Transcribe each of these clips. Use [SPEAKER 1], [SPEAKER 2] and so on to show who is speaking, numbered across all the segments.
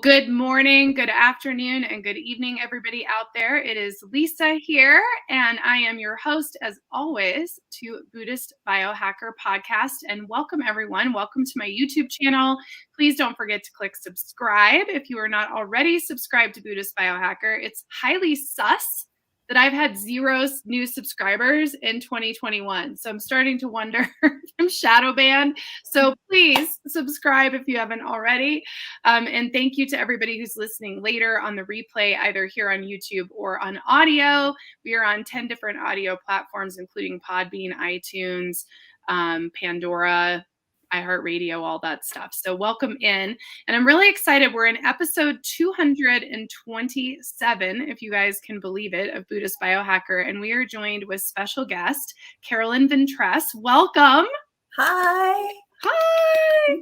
[SPEAKER 1] good morning, good afternoon, and good evening, everybody out there. It is Lisa here, and I am your host, as always, to Buddhist Biohacker podcast. And welcome, everyone. Welcome to my YouTube channel. Please don't forget to click subscribe if you are not already subscribed to Buddhist Biohacker. It's highly sus that I've had 0 new subscribers in 2021. So I'm starting to wonder if I'm shadow banned. So please subscribe if you haven't already. And thank you to everybody who's listening later on the replay, either here on YouTube or on audio. We are on 10 different audio platforms, including Podbean, iTunes, Pandora, iHeartRadio, all that stuff. So welcome in. And I'm really excited. We're in episode 227, if you guys can believe it, of Buddhist Biohacker. And we are joined with special guest, Carolyn Ventress. Welcome.
[SPEAKER 2] Hi.
[SPEAKER 1] Hi.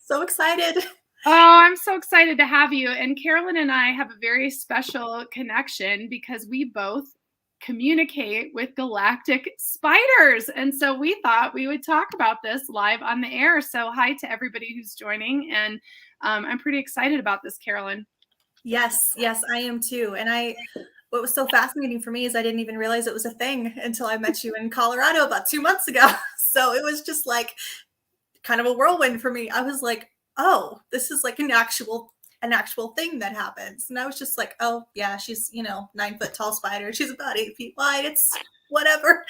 [SPEAKER 2] So excited.
[SPEAKER 1] Oh, I'm so excited to have you. And Carolyn and I have a very special connection because we both communicate with Galactic Spiders. And so we thought we would talk about this live on the air. So hi to everybody who's joining. And I'm pretty excited about this, Carolyn.
[SPEAKER 2] Yes, I am too. And what was so fascinating for me is I didn't even realize it was a thing until I met you in Colorado about 2 months ago. So it was just like kind of a whirlwind for me. I was like, oh, this is like an actual thing that happens. And I was just like, oh yeah, she's 9 foot tall spider. She's about 8 feet wide. It's whatever.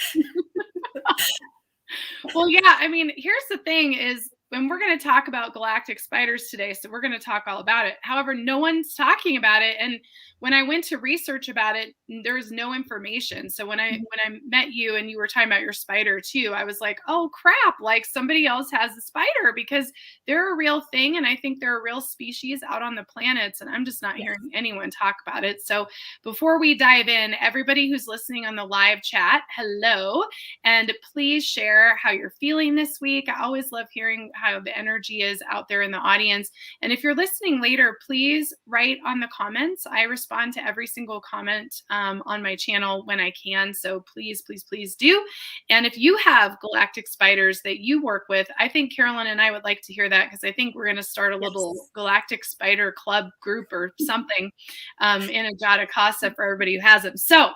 [SPEAKER 1] Well, yeah, I mean, here's the thing is, when we're going to talk about Galactic Spiders today, so we're going to talk all about it. However, no one's talking about it. And when I went to research about it, there was no information. So when I met you and you were talking about your spider too, I was like, oh crap, like somebody else has a spider, because they're a real thing. And I think they're a real species out on the planets. And I'm just not hearing anyone talk about it. So before we dive in, everybody who's listening on the live chat, hello. And please share how you're feeling this week. I always love hearing how the energy is out there in the audience. And if you're listening later, please write on the comments. I respond to every single comment on my channel when I can. So please do. And if you have Galactic Spiders that you work with, I think Carolyn and I would like to hear that, because I think we're going to start a little Galactic Spider club group or something in Ajata Casa for everybody who has them. So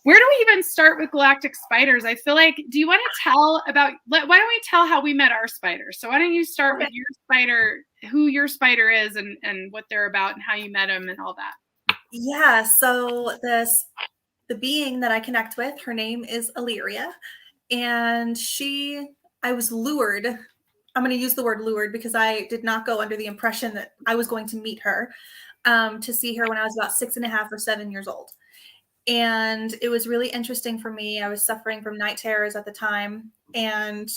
[SPEAKER 1] where do we even start with Galactic Spiders? I feel like, do you want to tell about, why don't we tell how we met our spiders? So why don't you start with your spider, who your spider is and what they're about and how you met them and all that.
[SPEAKER 2] Yeah, so the being that I connect with, her name is Illyria. And I was lured. I'm going to use the word lured because I did not go under the impression that I was going to meet her, to see her when I was about 6.5 or 7 years old. And it was really interesting for me. I was suffering from night terrors at the time, and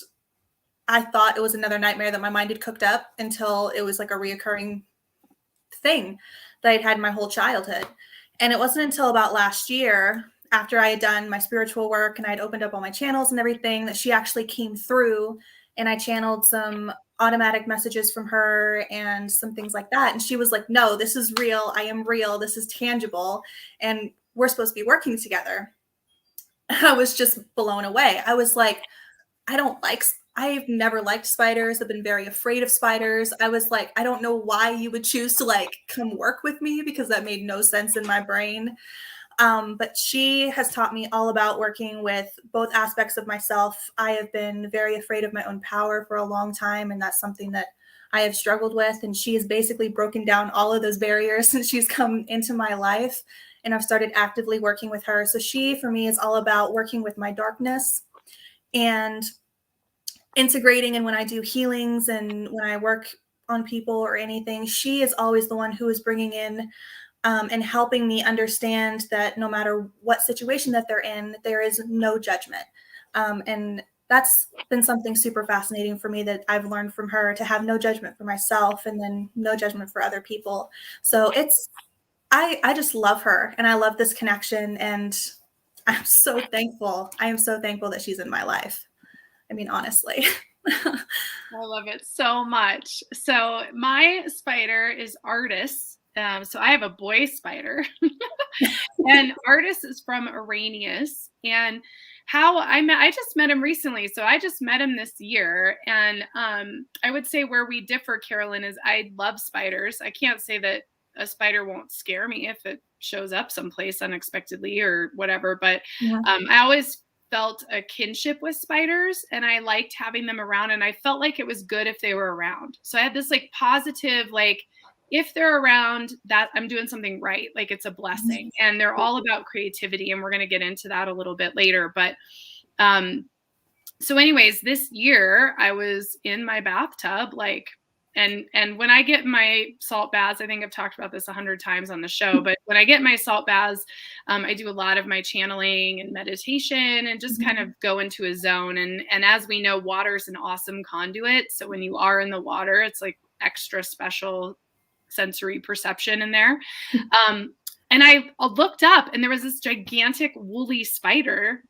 [SPEAKER 2] I thought it was another nightmare that my mind had cooked up until it was like a reoccurring thing that I'd had my whole childhood. And it wasn't until about last year, after I had done my spiritual work and I'd opened up all my channels and everything, that she actually came through, and I channeled some automatic messages from her and some things like that. And she was like, no, this is real. I am real. This is tangible. And we're supposed to be working together. I was just blown away. I was like, I've never liked spiders. I've been very afraid of spiders. I was like, I don't know why you would choose to like come work with me, because that made no sense in my brain. But she has taught me all about working with both aspects of myself. I have been very afraid of my own power for a long time, and that's something that I have struggled with. And she has basically broken down all of those barriers since she's come into my life, and I've started actively working with her. So she, for me, is all about working with my darkness and integrating. And when I do healings and when I work on people or anything, she is always the one who is bringing in and helping me understand that no matter what situation that they're in, there is no judgment. And that's been something super fascinating for me, that I've learned from her, to have no judgment for myself and then no judgment for other people. So I just love her, and I love this connection, and I'm so thankful. I am so thankful that she's in my life. I mean, honestly.
[SPEAKER 1] I love it so much. So my spider is Artis. So I have a boy spider, and Artis is from Arrhenius. And how I just met him recently. So I just met him this year. And I would say where we differ, Carolyn, is I love spiders. I can't say that a spider won't scare me if it shows up someplace unexpectedly or whatever. But I always felt a kinship with spiders, and I liked having them around, and I felt like it was good if they were around. So I had this like positive, like, if they're around, that I'm doing something right, like it's a blessing. And they're all about creativity, and we're going to get into that a little bit later. But so anyways, this year I was in my bathtub, like, and when I get my salt baths, I think I've talked about this 100 times on the show, but when I get my salt baths, I do a lot of my channeling and meditation and just kind of go into a zone. And as we know, water is an awesome conduit. So when you are in the water, it's like extra special sensory perception in there. And I looked up, and there was this gigantic woolly spider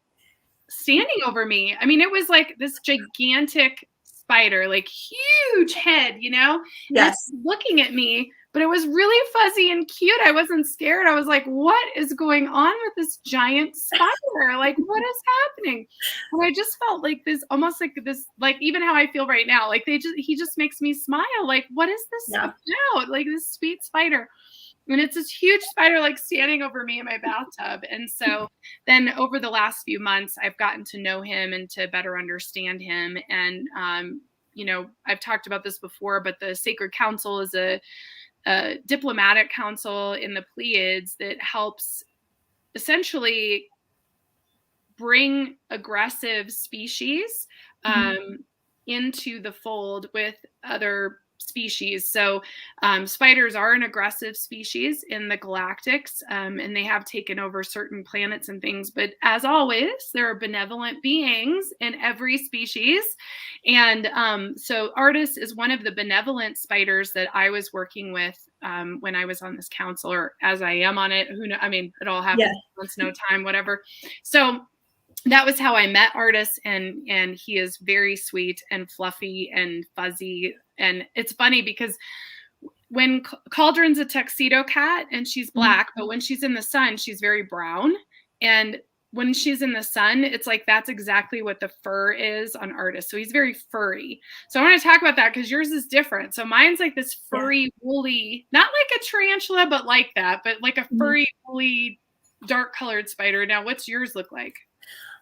[SPEAKER 1] standing over me. I mean, it was like this gigantic spider, like huge head, you know?
[SPEAKER 2] Yes.
[SPEAKER 1] And it's looking at me, but it was really fuzzy and cute. I wasn't scared. I was like, what is going on with this giant spider? Like, what is happening? And I just felt like this, almost like this, like even how I feel right now, like he just makes me smile. Like, what is this about? Like this sweet spider. And it's this huge spider like standing over me in my bathtub. And so then over the last few months, I've gotten to know him and to better understand him. And, you know, I've talked about this before, but the Sacred Council is a diplomatic council in the Pleiades that helps essentially bring aggressive species into the fold with other species. So spiders are an aggressive species in the galactics, and they have taken over certain planets and things. But as always, there are benevolent beings in every species. And so Artis is one of the benevolent spiders that I was working with when I was on this council, or as I am on it. Who know? I mean, it all happens once, no time, whatever. So that was how I met Artis, and he is very sweet and fluffy and fuzzy. And it's funny because when Cauldron's a tuxedo cat and she's black, but when she's in the sun, she's very brown. And when she's in the sun, it's like that's exactly what the fur is on Artis. So he's very furry. So I want to talk about that because yours is different. So mine's like this furry, woolly, not like a tarantula, but like that, but like a furry, woolly, dark colored spider. Now, what's yours look like?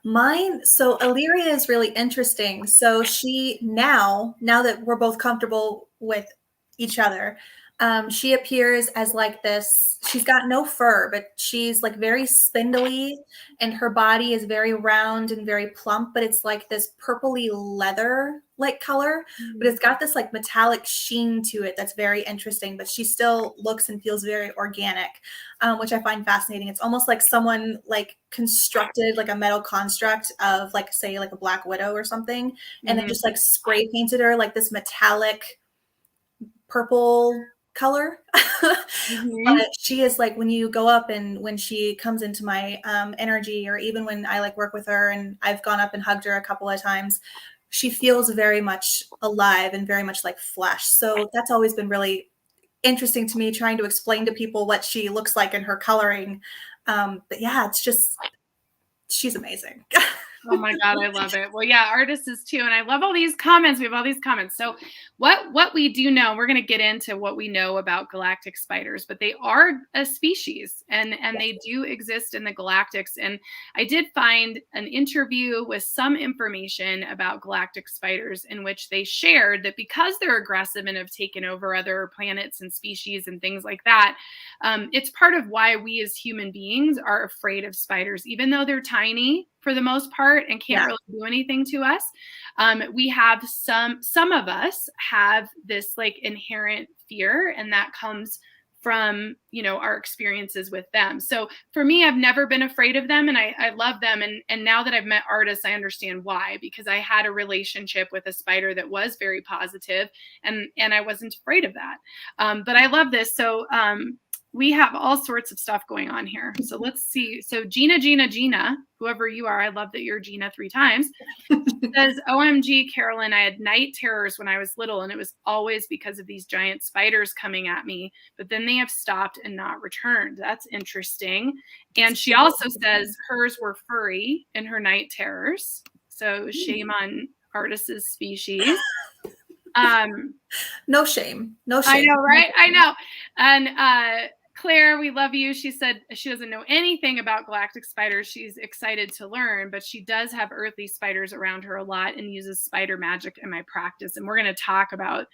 [SPEAKER 2] Mine, so Illyria is really interesting. So she now that we're both comfortable with each other, she appears as like this. She's got no fur, but she's like very spindly, and her body is very round and very plump, but it's like this purpley leather like color, but it's got this like metallic sheen to it that's very interesting, but she still looks and feels very organic, which I find fascinating. It's almost like someone like constructed like a metal construct of like, say, like a Black Widow or something, and then just like spray painted her like this metallic purple color. But she is like, when you go up and when she comes into my energy, or even when I like work with her and I've gone up and hugged her a couple of times, she feels very much alive and very much like flesh. So that's always been really interesting to me, trying to explain to people what she looks like in her coloring. But yeah, it's just, she's amazing.
[SPEAKER 1] Oh my God, I love it. Well, yeah, Artis is too. And I love all these comments. We have all these comments. So what we do know, we're going to get into what we know about galactic spiders, but they are a species, and they do exist in the galactics. And I did find an interview with some information about galactic spiders in which they shared that because they're aggressive and have taken over other planets and species and things like that, it's part of why we as human beings are afraid of spiders, even though they're tiny for the most part and can't really do anything to us. We have some of us have this like inherent fear, and that comes from, you know, our experiences with them. So for me, I've never been afraid of them, and I love them. And now that I've met Artis, I understand why, because I had a relationship with a spider that was very positive, and I wasn't afraid of that. But I love this. So we have all sorts of stuff going on here. So let's see. So Gina, whoever you are, I love that you're Gina 3 times, says, OMG, Carolyn, I had night terrors when I was little, and it was always because of these giant spiders coming at me, but then they have stopped and not returned. That's interesting. And she also says hers were furry in her night terrors. So shame on Artis's species.
[SPEAKER 2] No shame.
[SPEAKER 1] I know, right? I know. And Claire, we love you. She said she doesn't know anything about galactic spiders. She's excited to learn, but she does have earthly spiders around her a lot and uses spider magic in my practice. And we're going to talk about,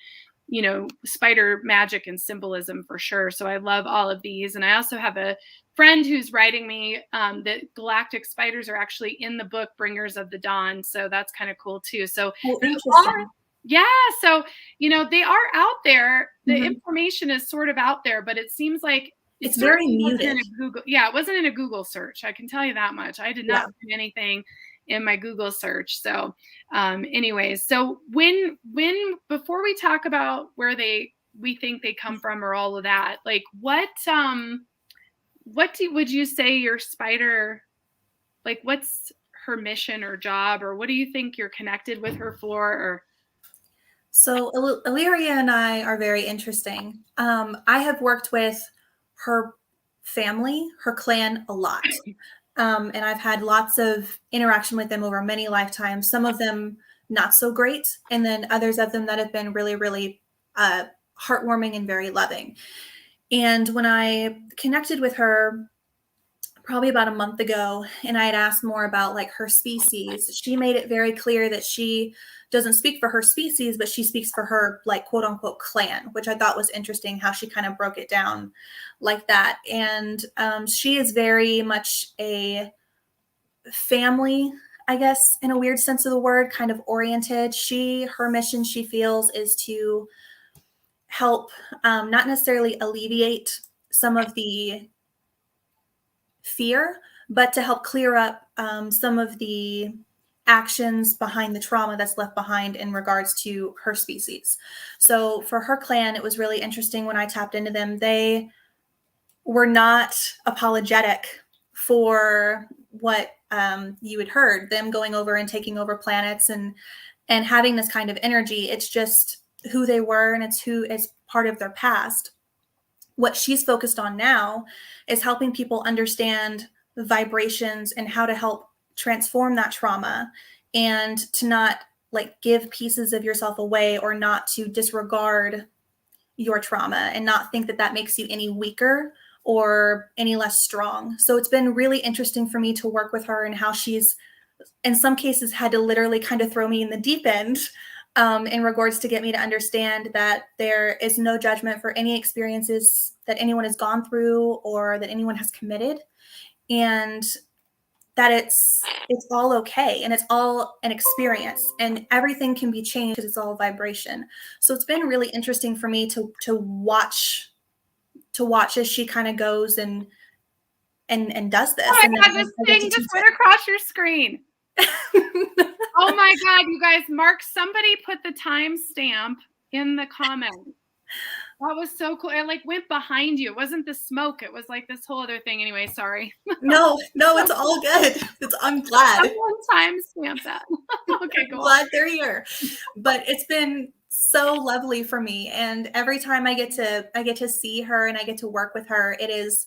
[SPEAKER 1] spider magic and symbolism for sure. So I love all of these. And I also have a friend who's writing me that galactic spiders are actually in the book Bringers of the Dawn. So that's kind of cool too. So
[SPEAKER 2] interesting.
[SPEAKER 1] Yeah. So, they are out there. The information is sort of out there, but it seems like
[SPEAKER 2] it's very muted.
[SPEAKER 1] It wasn't in a Google search. I can tell you that much. I did not find anything in my Google search. So anyways, so when before we talk about where we think they come from or all of that, like what would you say your spider, like what's her mission or job, or what do you think you're connected with her for? Or
[SPEAKER 2] so Illyria and I are very interesting. I have worked with her family, her clan a lot. And I've had lots of interaction with them over many lifetimes, some of them not so great, and then others of them that have been really, really heartwarming and very loving. And when I connected with her probably about a month ago, and I had asked more about like her species, she made it very clear that she doesn't speak for her species, but she speaks for her like quote unquote clan, which I thought was interesting how she kind of broke it down like that. And she is very much a family, I guess, in a weird sense of the word, kind of oriented. Her mission, she feels, is to help not necessarily alleviate some of the fear, but to help clear up some of the actions behind the trauma that's left behind in regards to her species. So for her clan, it was really interesting when I tapped into them. They were not apologetic for what you had heard, them going over and taking over planets and having this kind of energy. It's just who they were, and it's part of their past. What she's focused on now is helping people understand the vibrations and how to help transform that trauma, and to not like give pieces of yourself away, or not to disregard your trauma and not think that that makes you any weaker or any less strong. So it's been really interesting for me to work with her, and how she's in some cases had to literally kind of throw me in the deep end in regards to get me to understand that there is no judgment for any experiences that anyone has gone through or that anyone has committed, and that it's all okay, and it's all an experience, and everything can be changed because it's all vibration. So it's been really interesting for me to watch as she kind of goes and does this.
[SPEAKER 1] Oh my God, this thing just went across your screen. Oh my God, you guys, Mark, somebody put the timestamp in the comments. That was so cool. It like went behind you. It wasn't the smoke. It was like this whole other thing. Anyway, sorry.
[SPEAKER 2] No, it's all good. I'm glad.
[SPEAKER 1] Someone timestamp that. Okay, go on.
[SPEAKER 2] Glad they're here. But it's been so lovely for me, and every time I get to see her and I get to work with her, it is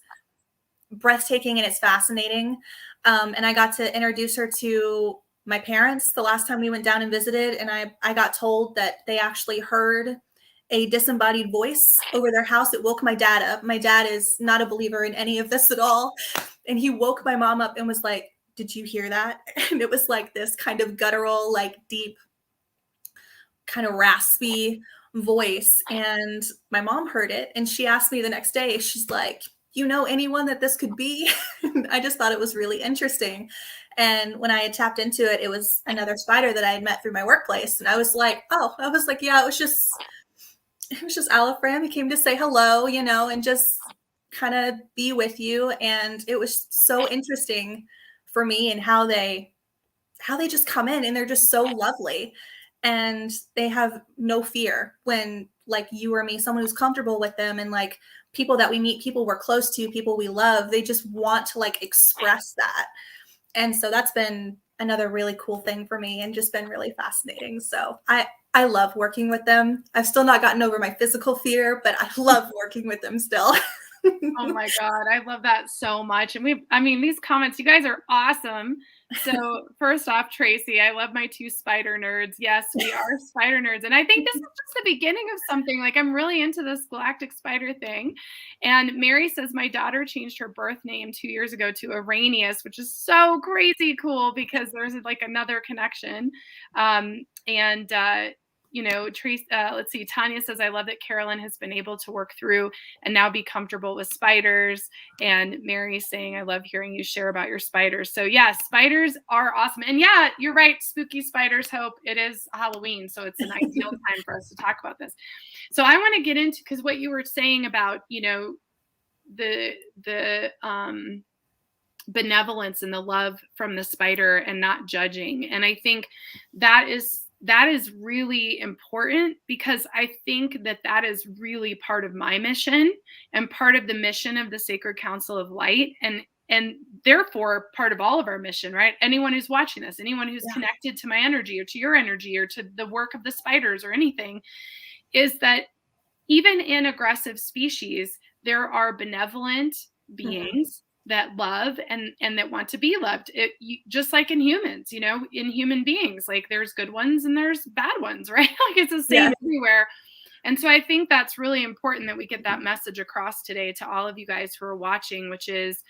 [SPEAKER 2] breathtaking and it's fascinating. And I got to introduce her to my parents the last time we went down and visited, and I got told that they actually heard a disembodied voice over their house. It woke my dad up. My dad is not a believer in any of this at all. And he woke my mom up and was like, "Did you hear that?" And it was like this kind of guttural, like deep, kind of raspy voice. And my mom heard it, and she asked me the next day, she's like, "You know anyone that this could be?" I just thought it was really interesting. And when I had tapped into it, it was another spider that I had met through my workplace. And I was like, yeah, it was just Alafram. He came to say hello, and just kind of be with you. And it was so interesting for me, and how they just come in, and they're just so lovely. and they have no fear when, like you or me, someone who's comfortable with them, and like people that we meet, people we're close to, people we love, they just want to like express that. And so that's been another really cool thing for me and just been really fascinating. So I love working with them. I've still not gotten over my physical fear, but I love working with them still.
[SPEAKER 1] Oh my God, I love that so much. And I mean, these comments, you guys are awesome. So first off, Tracy, I love my 2 spider nerds. Yes, we are spider nerds. And I think this is just the beginning of something. Like, I'm really into this Galactic Spider thing. And Mary says my daughter changed her birth name 2 years ago to Arrhenius, which is so crazy cool because there's like another connection. And you know, Trace, let's see, Tanya says, I love that Carolyn has been able to work through and now be comfortable with spiders. And Mary saying, I love hearing you share about your spiders. So yeah, spiders are awesome. And yeah, you're right. Spooky spiders hope. It is Halloween. So it's an ideal time for us to talk about this. So I want to get into, because what you were saying about, you know, the benevolence and the love from the spider and not judging. And I think that is really important, because I think that is really part of my mission and part of the mission of the Sacred Council of Light, and therefore part of all of our mission, right? Anyone who's watching this, anyone who's connected to my energy or to your energy or to the work of the spiders or anything, is that even in aggressive species, there are benevolent beings that love and that want to be loved. Just like in humans, you know, in human beings, like there's good ones and there's bad ones, right? Like it's the same everywhere. And so I think that's really important that we get that message across today to all of you guys who are watching, which is,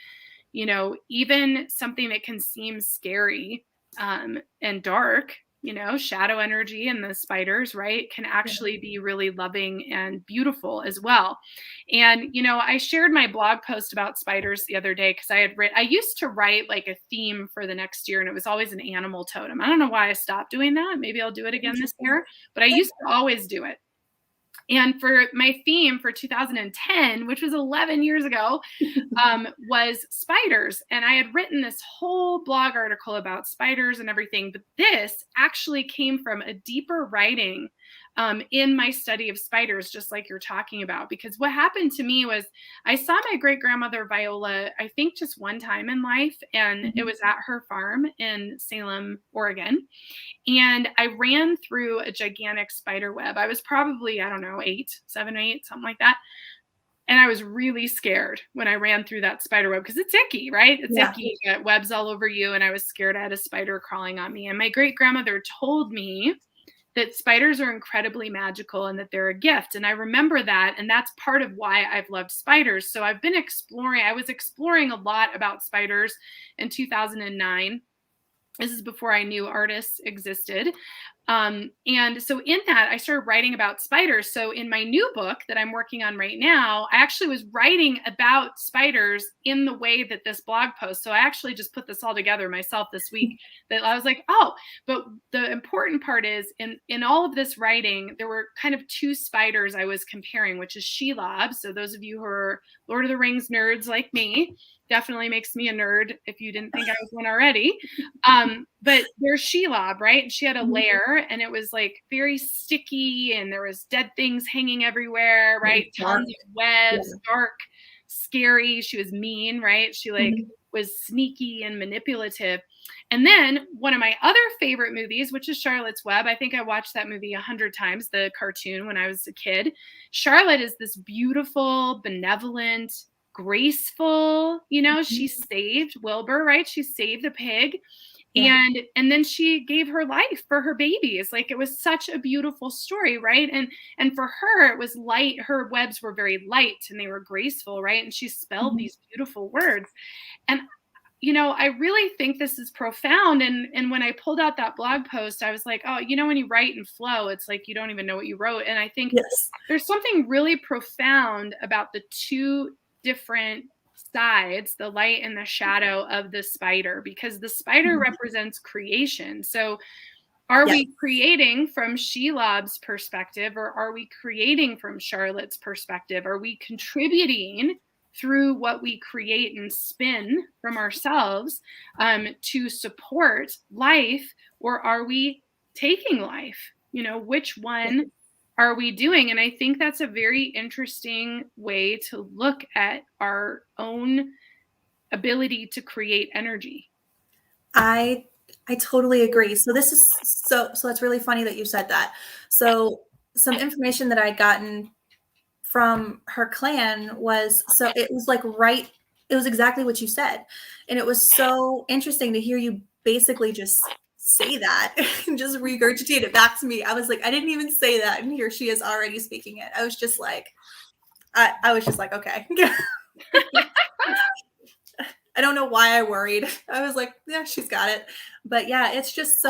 [SPEAKER 1] you know, even something that can seem scary and dark, you know, shadow energy and the spiders, right, can actually be really loving and beautiful as well. And, you know, I shared my blog post about spiders the other day because I used to write like a theme for the next year, and it was always an animal totem. I don't know why I stopped doing that. Maybe I'll do it again this year, but I used to always do it. And for my theme for 2010, which was 11 years ago, was spiders. And I had written this whole blog article about spiders and everything. But this actually came from a deeper writing in my study of spiders, just like you're talking about. Because what happened to me was I saw my great grandmother Viola, I think just one time in life. And it was at her farm in Salem, Oregon. And I ran through a gigantic spider web. I was probably, I don't know, 7, 8, something like that. And I was really scared when I ran through that spider web because it's icky, right? It's icky. You got webs all over you. And I was scared I had a spider crawling on me. And my great grandmother told me that spiders are incredibly magical and that they're a gift. And I remember that. And that's part of why I've loved spiders. So I've been exploring. I was exploring a lot about spiders in 2009. This is before I knew artists existed. And so in that, I started writing about spiders. So in my new book that I'm working on right now, I actually was writing about spiders in the way that this blog post. So I actually just put this all together myself this week, that I was like, oh, but the important part is in all of this writing, there were kind of 2 spiders I was comparing, which is Shelob. So those of you who are Lord of the Rings nerds like me, definitely makes me a nerd if you didn't think I was one already. But there's Shelob, right? And she had a lair, and it was like very sticky, and there was dead things hanging everywhere, right? Tons of webs, dark, scary. She was mean, right? She like was sneaky and manipulative. And then one of my other favorite movies, which is Charlotte's Web. I think I watched that movie 100 times, the cartoon, when I was a kid. Charlotte is this beautiful, benevolent, graceful, you know, she saved Wilbur, right? She saved the pig. And then she gave her life for her babies. Like, it was such a beautiful story, right? And for her, it was light. Her webs were very light and they were graceful, right? And she spelled these beautiful words. And you know, I really think this is profound. And when I pulled out that blog post, I was like, oh, you know, when you write in flow, it's like you don't even know what you wrote. And I think there's something really profound about the 2 different sides, the light and the shadow of the spider, because the spider represents creation. So are we creating from Shelob's perspective, or are we creating from Charlotte's perspective? Are we contributing through what we create and spin from ourselves to support life, or are we taking life? You know, which one are we doing? And I think that's a very interesting way to look at our own ability to create energy.
[SPEAKER 2] I totally agree. So this is so it's really funny that you said that. So some information that I'd gotten from her clan was, so it was like it was exactly what you said. And it was so interesting to hear you basically just say that and just regurgitate it back to me. I was like, I didn't even say that, and here she is already speaking it. I was just like, I was just like, okay. I don't know why I worried. I was like, yeah, she's got it. But yeah, it's just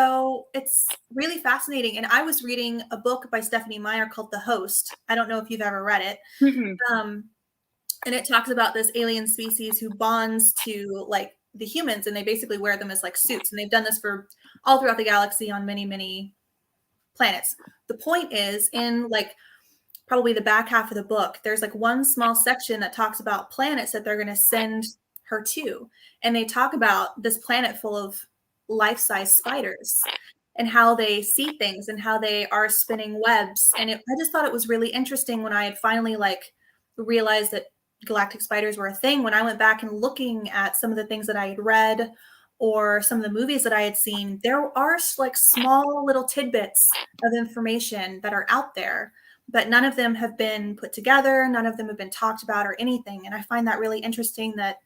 [SPEAKER 2] it's really fascinating. And I was reading a book by Stephanie Meyer called The Host. I don't know if you've ever read it. And it talks about this alien species who bonds to like the humans, and they basically wear them as like suits. And they've done this for all throughout the galaxy on many, many planets. The point is, in like probably the back half of the book, there's like one small section that talks about planets that they're going to send her to. And they talk about this planet full of life-size spiders and how they see things and how they are spinning webs. And I just thought it was really interesting when I had finally like realized that galactic spiders were a thing. When I went back and looking at some of the things that I had read or some of the movies that I had seen, there are like small little tidbits of information that are out there, but none of them have been put together. None of them have been talked about or anything. And I find that really interesting that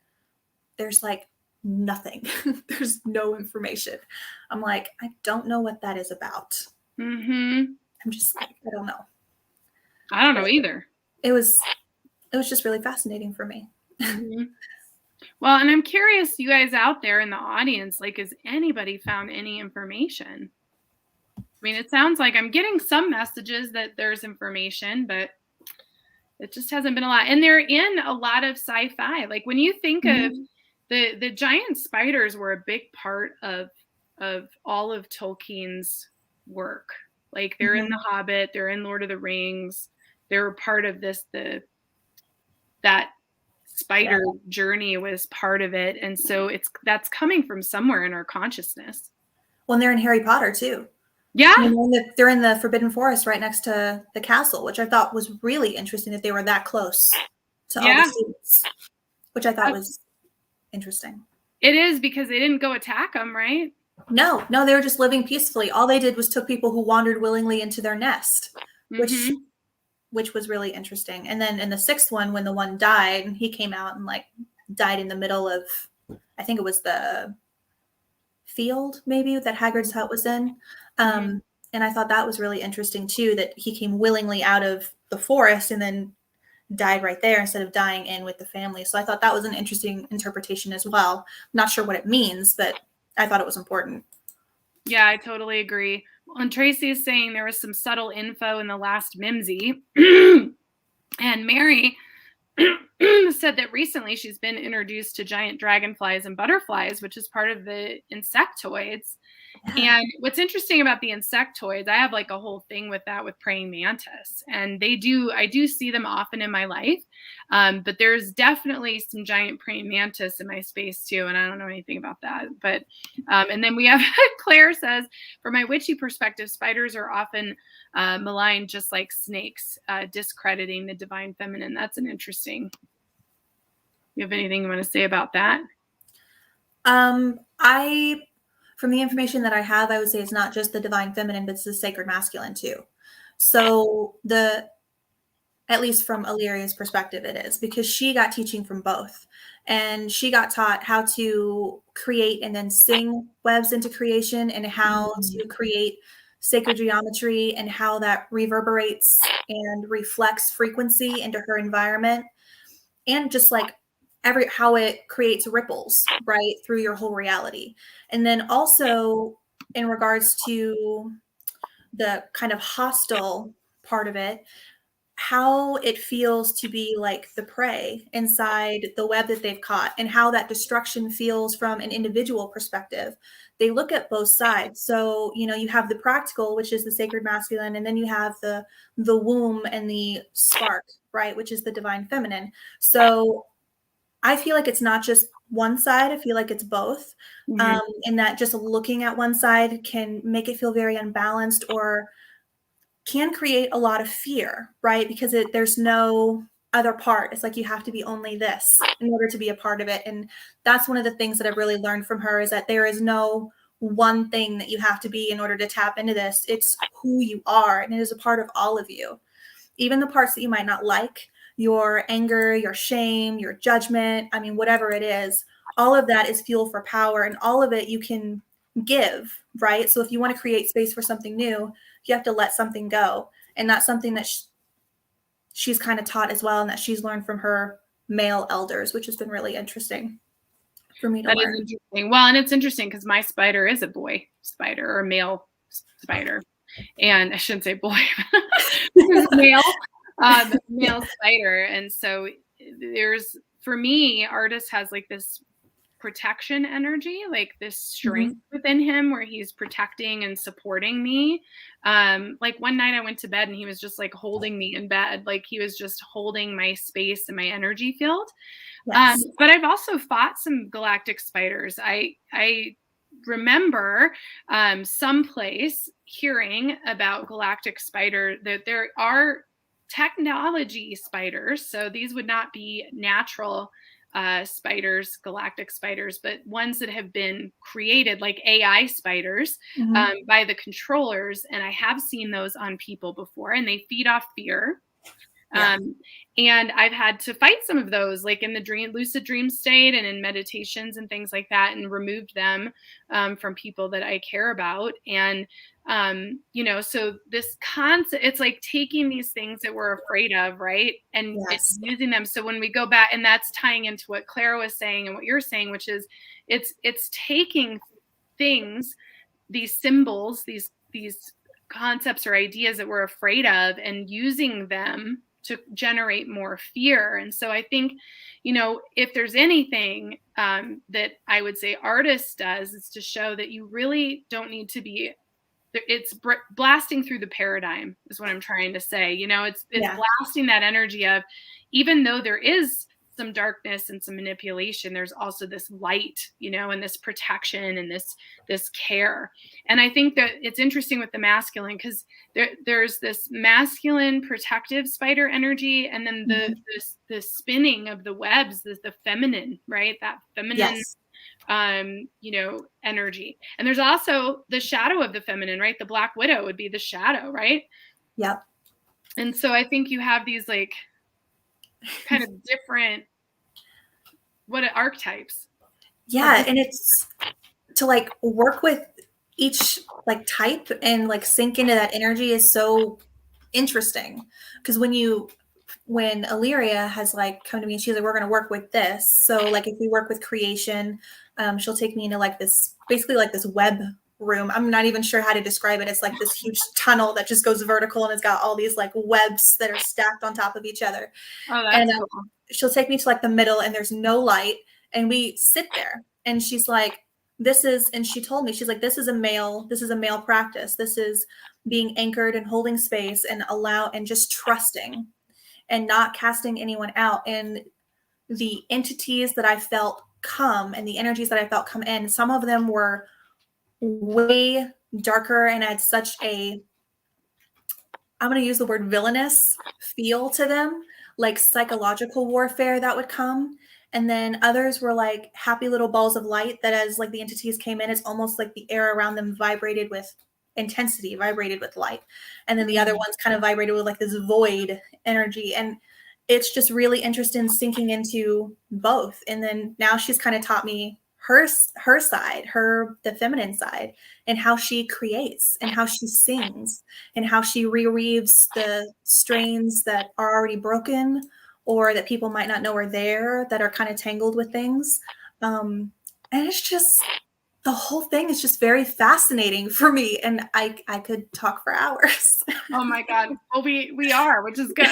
[SPEAKER 2] there's like nothing. There's no information. I'm like, I don't know what that is about. I'm just like, I don't know.
[SPEAKER 1] I don't know either.
[SPEAKER 2] It was just really fascinating for me.
[SPEAKER 1] Well, and I'm curious, you guys out there in the audience, like, has anybody found any information? I mean, it sounds like I'm getting some messages that there's information, but it just hasn't been a lot. And they're in a lot of sci-fi. Like when you think of the giant spiders were a big part of all of Tolkien's work. Like they're in The Hobbit, they're in Lord of the Rings. They're part of this, that spider journey was part of it. And so that's coming from somewhere in our consciousness.
[SPEAKER 2] Well, and they're in Harry Potter too.
[SPEAKER 1] Yeah.
[SPEAKER 2] I mean, they're in the Forbidden Forest right next to the castle, which I thought was really interesting that they were that close to all the students, which I thought was interesting.
[SPEAKER 1] It is, because they didn't go attack them, right?
[SPEAKER 2] No, they were just living peacefully. All they did was took people who wandered willingly into their nest, which was really interesting. And then in the sixth one, when the one died, he came out and like died in the middle of, I think it was the field maybe that Hagrid's hut was in. And I thought that was really interesting too, that he came willingly out of the forest and then died right there instead of dying in with the family. So I thought that was an interesting interpretation as well. I'm not sure what it means, but I thought it was important. Yeah,
[SPEAKER 1] I totally agree. And Tracy is saying there was some subtle info in the last Mimsy. And Mary said that recently she's been introduced to giant dragonflies and butterflies, which is part of the insectoids. Yeah. And what's interesting about the insectoids, I have like a whole thing with that with praying mantis, and I do see them often in my life. But there's definitely some giant praying mantis in my space too. And I don't know anything about that, but, and then we have Claire says, from my witchy perspective, spiders are often maligned just like snakes, discrediting the divine feminine. That's an interesting. You have anything you want to say about that?
[SPEAKER 2] From the information that I have, I would say it's not just the divine feminine, but it's the sacred masculine too. So at least from Illyria's perspective, it is, because she got teaching from both. And she got taught how to create and then sing webs into creation, and how to create sacred geometry, and how that reverberates and reflects frequency into her environment. And just like how it creates ripples right through your whole reality. And then also in regards to the kind of hostile part of it, how it feels to be like the prey inside the web that they've caught, and how that destruction feels from an individual perspective. They look at both sides. So, you have the practical, which is the sacred masculine, and then you have the womb and the spark, right, which is the divine feminine. So I feel like it's not just one side. I feel like it's both. And that just looking at one side can make it feel very unbalanced, or can create a lot of fear, right? Because there's no other part. It's like you have to be only this in order to be a part of it. And that's one of the things that I've really learned from her, is that there is no one thing that you have to be in order to tap into this. It's who you are, and it is a part of all of you. Even the parts that you might not like, your anger, your shame, your judgment, I mean, whatever it is, all of that is fuel for power, and all of it you can give, right? So if you want to create space for something new, you have to let something go. And that's something that she's kind of taught as well, and that she's learned from her male elders, which has been really interesting for me to
[SPEAKER 1] That
[SPEAKER 2] learn.
[SPEAKER 1] is interesting. Well, and it's interesting because my spider is a boy spider, or male spider. And I shouldn't say boy, male, male spider. And so for me, artist has like this protection energy, like this strength within him where he's protecting and supporting me. Like one night I went to bed and he was just like holding me in bed. Like he was just holding my space and my energy field.
[SPEAKER 2] Yes.
[SPEAKER 1] But I've also fought some galactic spiders. I remember someplace hearing about galactic spider, that there are technology spiders. So these would not be natural spiders, galactic spiders, but ones that have been created like AI spiders by the controllers. And I have seen those on people before, and they feed off fear. Yeah. And I've had to fight some of those, like in the lucid dream state and in meditations and things like that, and removed them from people that I care about. And, so this concept, it's like taking these things that we're afraid of, right? And it's using them. So when we go back, and that's tying into what Clara was saying and what you're saying, which is it's taking things, these symbols, these concepts or ideas that we're afraid of, and using them to generate more fear. And so I think, if there's anything that I would say artist does, is to show that you really don't need to be, it's blasting through the paradigm is what I'm trying to say. It's blasting that energy of, even though there is some darkness and some manipulation, there's also this light, and this protection and this care. And I think that it's interesting with the masculine, because there's this masculine protective spider energy, and then the spinning of the webs, the feminine, right? That feminine energy. And there's also the shadow of the feminine, right? The Black Widow would be the shadow, right?
[SPEAKER 2] Yep.
[SPEAKER 1] And so I think you have these like kind of different archetypes.
[SPEAKER 2] Yeah, and it's to like work with each like type and like sink into that energy is so interesting, because when Illyria has like come to me and she's like, we're going to work with this. So like if we work with creation, she'll take me into like this, basically like this web room. I'm not even sure how to describe it. It's like this huge tunnel that just goes vertical, and it's got all these like webs that are stacked on top of each other.
[SPEAKER 1] Oh, that's cool.
[SPEAKER 2] She'll take me to like the middle, and there's no light, and we sit there, and she's like, and she told me, she's like, this is a male practice. This is being anchored and holding space and just trusting and not casting anyone out. And the entities that I felt come, and the energies that I felt come in, some of them were way darker and had such I'm going to use the word villainous feel to them, like psychological warfare that would come. And then others were like happy little balls of light that, as like the entities came in, it's almost like the air around them vibrated with intensity, vibrated with light. And then the other ones kind of vibrated with like this void energy. And it's just really interesting sinking into both. And then now she's kind of taught me her side, the feminine side, and how she creates and how she sings and how she reweaves the strains that are already broken, or that people might not know are there, that are kind of tangled with things. And it's just, the whole thing is just very fascinating for me. And I could talk for hours.
[SPEAKER 1] Oh my God. Well, we are, which is good.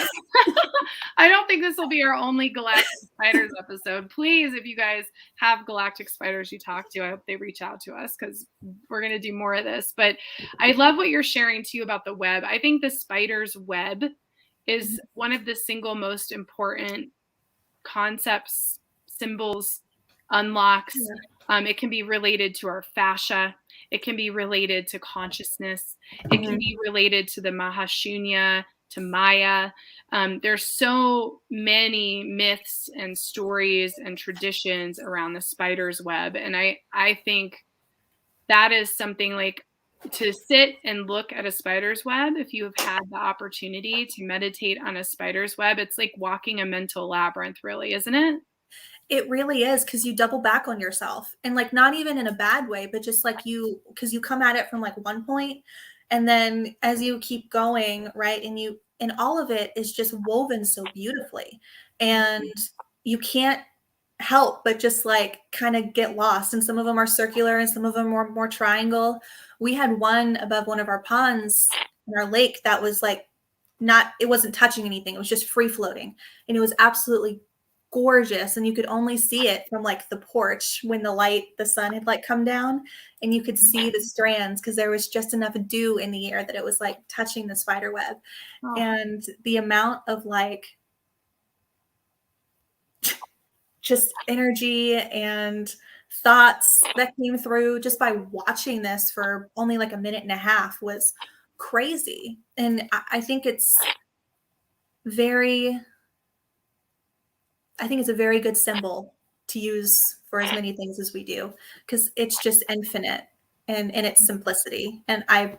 [SPEAKER 1] I don't think this will be our only Galactic Spiders episode. Please, if you guys have Galactic Spiders you talk to, I hope they reach out to us, because we're going to do more of this. But I love what you're sharing too about the web. I think the spider's web is one of the single most important concepts, symbols, unlocks. It can be related to our fascia. It can be related to consciousness. It can be related to the Mahashunya, to Maya. There's so many myths and stories and traditions around the spider's web. And I think that is something like to sit and look at a spider's web. If you have had the opportunity to meditate on a spider's web, it's like walking a mental labyrinth, really, isn't it?
[SPEAKER 2] It really is, because you double back on yourself, and like not even in a bad way, but just like because you come at it from like one point, and then as you keep going, right, and all of it is just woven so beautifully, and you can't help but just like kind of get lost. And some of them are circular and some of them are more triangle. We had one above one of our ponds in our lake that was like it wasn't touching anything, it was just free floating, and it was absolutely gorgeous, and you could only see it from like the porch when the sun had like come down, and you could see the strands because there was just enough dew in the air that it was like touching the spider web. And the amount of like just energy and thoughts that came through just by watching this for only like a minute and a half was crazy. And I think it's a very good symbol to use for as many things as we do, because it's just infinite and in its simplicity. And I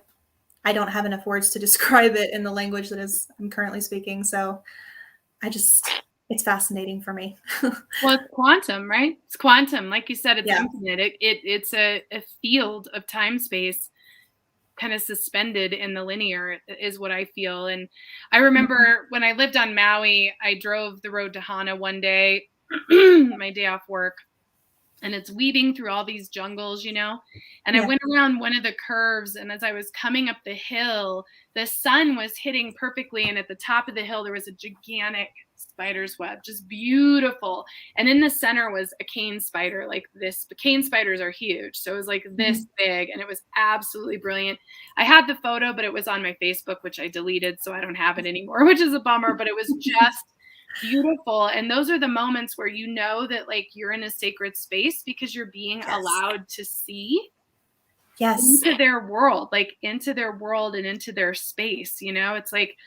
[SPEAKER 2] don't have enough words to describe it in the language that I'm currently speaking. So it's fascinating for me.
[SPEAKER 1] Well, it's quantum, right? It's quantum. Like you said, it's infinite. It's a field of time space kind of suspended in the linear is what I feel. And I remember when I lived on Maui, I drove the road to Hana one day, my day off work, and it's weaving through all these jungles, and I went around one of the curves, and as I was coming up the hill, the sun was hitting perfectly, and at the top of the hill there was a gigantic spider's web, just beautiful, and in the center was a cane spider like this. The cane spiders are huge, so it was like this big, and it was absolutely brilliant. I had the photo, but it was on my Facebook, which I deleted, so I don't have it anymore, which is a bummer, but it was just beautiful. And those are the moments where you know that like you're in a sacred space because you're being allowed to see into their world, like into their world and into their space. It's like,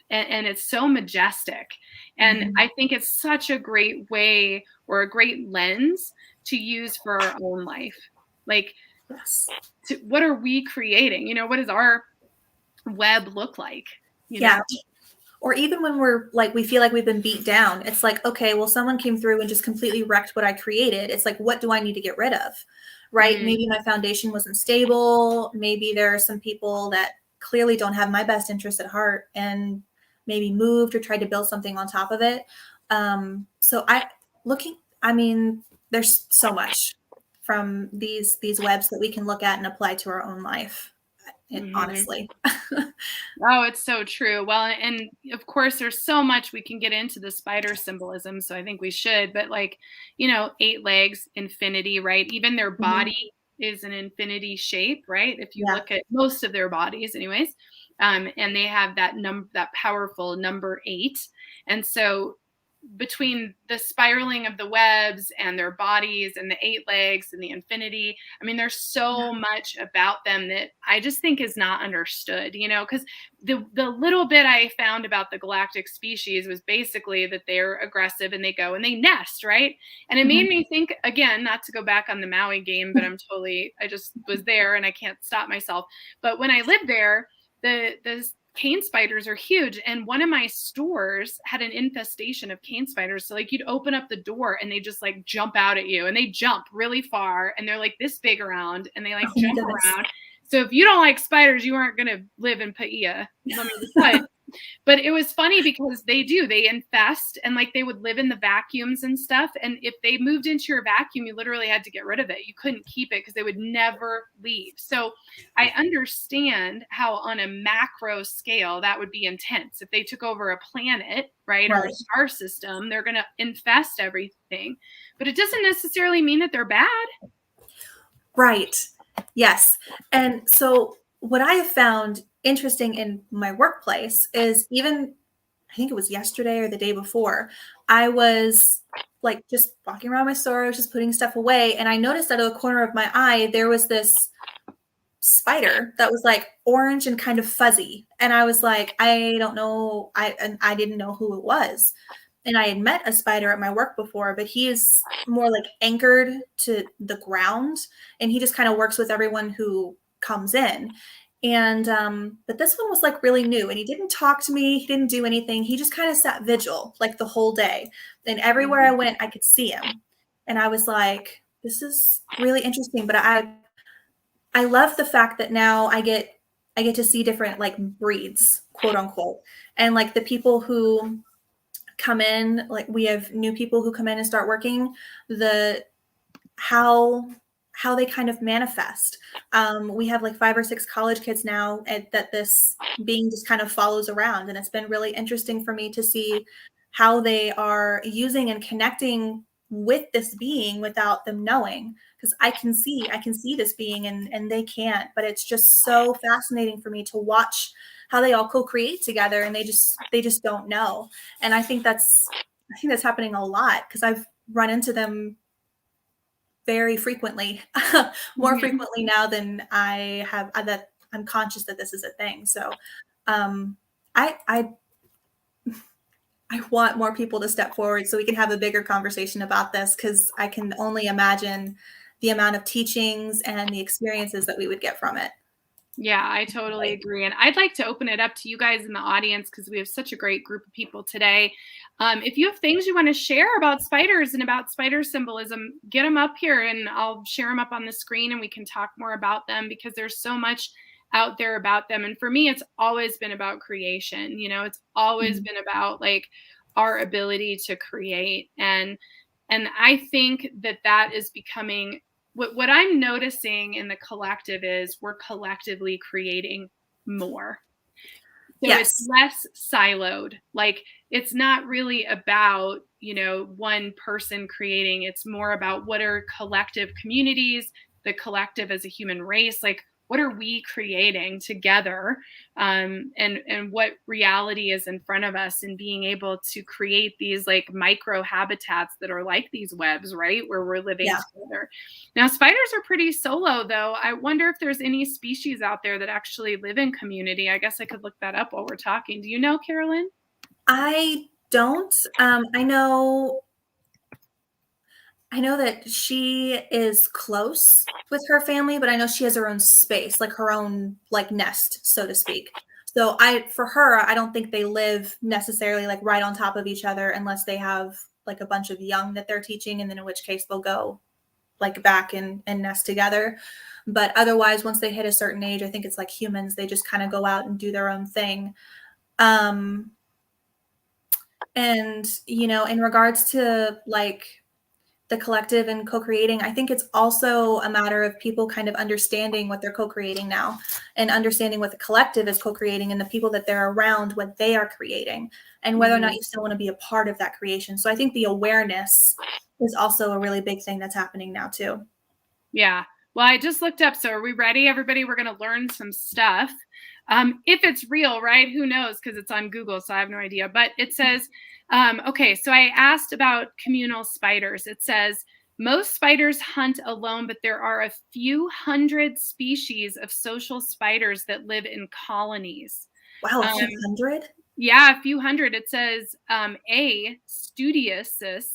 [SPEAKER 1] and it's so majestic. And I think it's such a great way or a great lens to use for our own life. Like, what are we creating? What does our web look like? You know?
[SPEAKER 2] Or even when we feel like we've been beat down, it's like, okay, well, someone came through and just completely wrecked what I created. It's like, what do I need to get rid of? Right? Maybe my foundation wasn't stable. Maybe there are some people that clearly don't have my best interest at heart and maybe moved or tried to build something on top of it. There's so much from these webs that we can look at and apply to our own life. Honestly.
[SPEAKER 1] Oh, it's so true. Well, and of course there's so much we can get into the spider symbolism, so I think we should, but 8 legs, infinity, right? Even their body is an infinity shape, right? If you look at most of their bodies anyways, and they have that powerful number 8. And so between the spiraling of the webs and their bodies and the 8 legs and the infinity, there's so much about them that I just think is not understood, because the little bit I found about the galactic species was basically that they're aggressive and they go and they nest, right? And it made me think, again, not to go back on the Maui game, but I just was there and I can't stop myself. But when I lived there, the cane spiders are huge, and one of my stores had an infestation of cane spiders. So you'd open up the door and they just jump out at you, and they jump really far, and they're this big around, and they jump around. So if you don't like spiders, you aren't gonna live in Paia. Let me just tell you. But it was funny because they infest, and they would live in the vacuums and stuff. And if they moved into your vacuum, you literally had to get rid of it. You couldn't keep it because they would never leave. So I understand how on a macro scale that would be intense. If they took over a planet, right, or a star system, they're going to infest everything. But it doesn't necessarily mean that they're bad.
[SPEAKER 2] Right. Yes. And so what I have found interesting in my workplace is, even I think it was yesterday or the day before, I was just walking around my store, I was just putting stuff away, and I noticed out of the corner of my eye there was this spider that was like orange and kind of fuzzy. And I was like, I don't know. I didn't know who it was. And I had met a spider at my work before, but he is more like anchored to the ground, and he just kind of works with everyone who comes in. And but this one was like really new, and he didn't talk to me, he didn't do anything. He just kind of sat vigil like the whole day. And everywhere I went, I could see him. And I was like, this is really interesting. But I love the fact that now I get to see different like breeds, quote unquote. And like the people who come in, like we have new people who come in and start working, the how they kind of manifest. We have like 5 or 6 college kids now that this being just kind of follows around, and it's been really interesting for me to see how they are using and connecting with this being without them knowing, because I can see this being, and they can't. But it's just so fascinating for me to watch how they all co-create together, and they just don't know. And I think that's happening a lot, because I've run into them very frequently, more frequently now than I have, that I'm conscious that this is a thing. So I want more people to step forward so we can have a bigger conversation about this, because I can only imagine the amount of teachings and the experiences that we would get from it.
[SPEAKER 1] Yeah, I totally agree. And I'd like to open it up to you guys in the audience, because we have such a great group of people today. If you have things you want to share about spiders and about spider symbolism, get them up here and I'll share them up on the screen and we can talk more about them, because there's so much out there about them. And for me, it's always been about creation. It's always been about like our ability to create. And I think that is becoming what I'm noticing in the collective is we're collectively creating more. So
[SPEAKER 2] Yes.
[SPEAKER 1] It's less siloed. Like it's not really about, one person creating. It's more about what are collective communities, the collective as a human race, like what are we creating together, and what reality is in front of us, and being able to create these like micro habitats that are like these webs, right, where we're living together. Now, spiders are pretty solo, though. I wonder if there's any species out there that actually live in community. I guess I could look that up while we're talking. Do you know, Carolyn?
[SPEAKER 2] I don't. I know that she is close with her family, but I know she has her own space, like her own like nest, so to speak. So for her, I don't think they live necessarily like right on top of each other, unless they have like a bunch of young that they're teaching, and then in which case they'll go like back and nest together. But otherwise, once they hit a certain age, I think it's like humans, they just kind of go out and do their own thing. And in regards to like the collective and co-creating, I think it's also a matter of people kind of understanding what they're co-creating now, and understanding what the collective is co-creating, and the people that they're around, what they are creating, and whether or not you still want to be a part of that creation. So I think the awareness is also a really big thing that's happening now too.
[SPEAKER 1] Yeah. Well, I just looked up. So are we ready, everybody? We're going to learn some stuff. If it's real, right? Who knows? Because it's on Google, so I have no idea. But it says, okay, so I asked about communal spiders. It says, most spiders hunt alone, but there are a few hundred species of social spiders that live in colonies.
[SPEAKER 2] Wow, a few hundred?
[SPEAKER 1] Yeah, a few hundred. It says A. studiosus,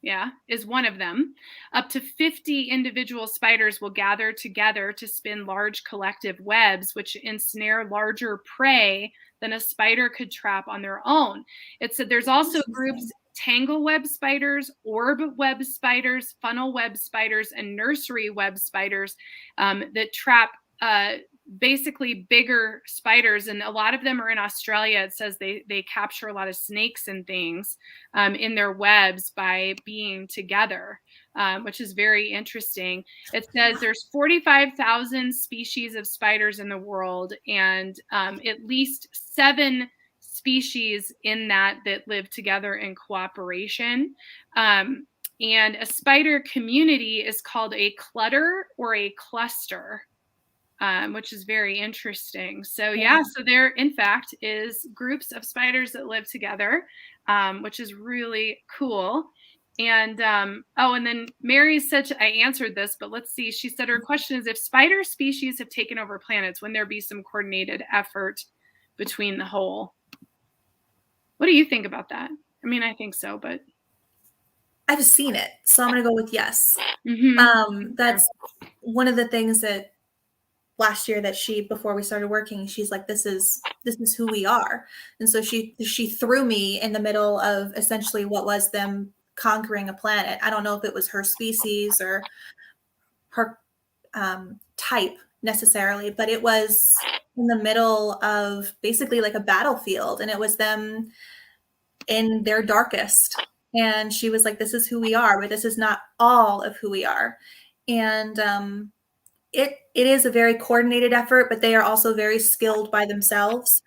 [SPEAKER 1] yeah, is one of them. Up to 50 individual spiders will gather together to spin large collective webs, which ensnare larger prey than a spider could trap on their own. It said there's also groups, tangle web spiders, orb web spiders, funnel web spiders, and nursery web spiders that trap basically bigger spiders, and a lot of them are in Australia. It says they capture a lot of snakes and things in their webs by being together, which is very interesting. It says there's 45,000 species of spiders in the world, and at least 7 species in that live together in cooperation. And a spider community is called a clutter or a cluster. Which is very interesting. So yeah, so there in fact is groups of spiders that live together, which is really cool. And and then Mary said, I answered this, but let's see. She said her question is, if spider species have taken over planets, wouldn't there be some coordinated effort between the whole? What do you think about that? I mean, I think so, but
[SPEAKER 2] I've seen it, so I'm gonna go with yes. That's one of the things that last year that before we started working, she's like, this is who we are. And so she threw me in the middle of essentially what was them conquering a planet. I don't know if it was her species or her type necessarily, but it was in the middle of basically like a battlefield, and it was them in their darkest. And she was like, this is who we are, but this is not all of who we are. And it is a very coordinated effort, but they are also very skilled by themselves.